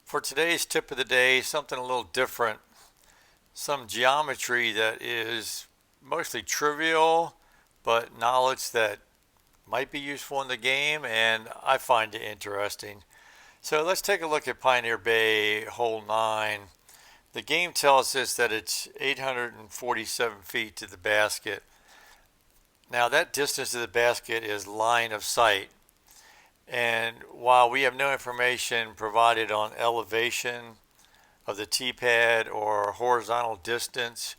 For today's tip of the day, something a little different. Some geometry that is mostly trivial, but knowledge that might be useful in the game, and I find it interesting. So let's take a look at Pioneer Bay Hole 9. The game tells us that it's 847 feet to the basket. Now, that distance to the basket is line of sight. And while we have no information provided on elevation of the tee pad or horizontal distance,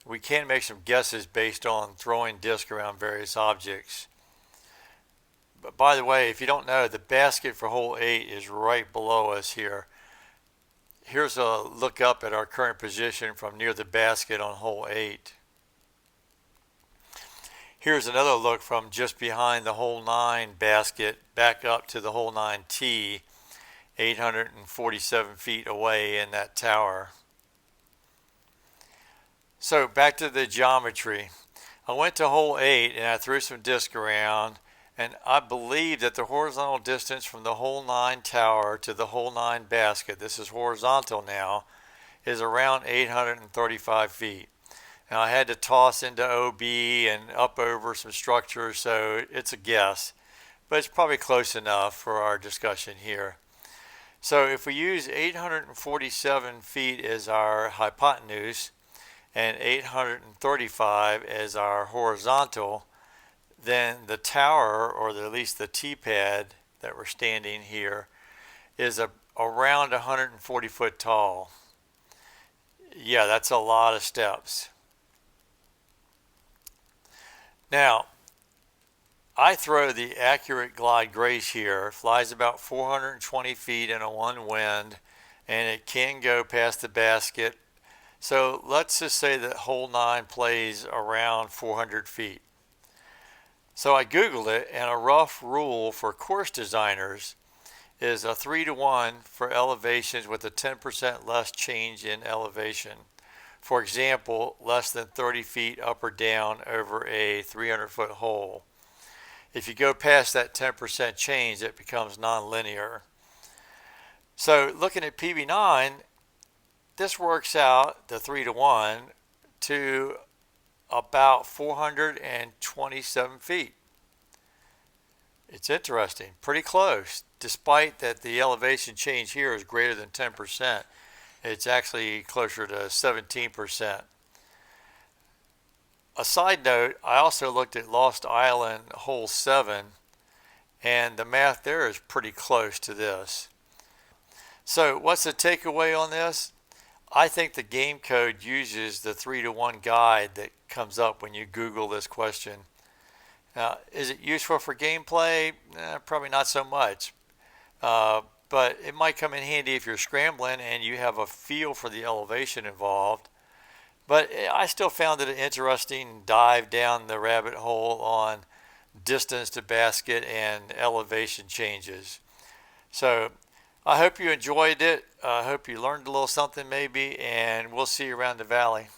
we can make some guesses based on throwing disc around various objects. But by the way, if you don't know, the basket for hole 8 is right below us here. Here's a look up at our current position from near the basket on hole 8. Here's another look from just behind the hole 9 basket back up to the hole 9 tee, 847 feet away in that tower. So back to the geometry. I went to hole 8 and I threw some disc around, and I believe that the horizontal distance from the hole 9 tower to the hole 9 basket, this is horizontal now, is around 835 feet. Now I had to toss into OB and up over some structures, so it's a guess, but it's probably close enough for our discussion here. So if we use 847 feet as our hypotenuse and 835 as our horizontal, then the tower, or at least the tee pad that we're standing here, is around 140 foot tall. Yeah, that's a lot of steps. Now, I throw the Accurate Glide Grace here. It flies about 420 feet in a one wind, and it can go past the basket. So let's just say that hole 9 plays around 400 feet. So I Googled it, and a rough rule for course designers is a 3-to-1 for elevations with a 10% less change in elevation. For example, less than 30 feet up or down over a 300-foot hole. If you go past that 10% change, it becomes nonlinear. So looking at PB9, this works out, the 3-to-1, to about 427 feet. It's interesting, pretty close, despite that the elevation change here is greater than 10%. It's actually closer to 17%. A side note, I also looked at Lost Island hole 7, and the math there is pretty close to this. So what's the takeaway on this? I think the game code uses the 3-to-1 guide that comes up when you Google this question. Now, is it useful for gameplay? Probably not so much. But it might come in handy if you're scrambling and you have a feel for the elevation involved. But I still found it an interesting dive down the rabbit hole on distance to basket and elevation changes. So I hope you enjoyed it. I hope you learned a little something maybe, and we'll see you around the valley.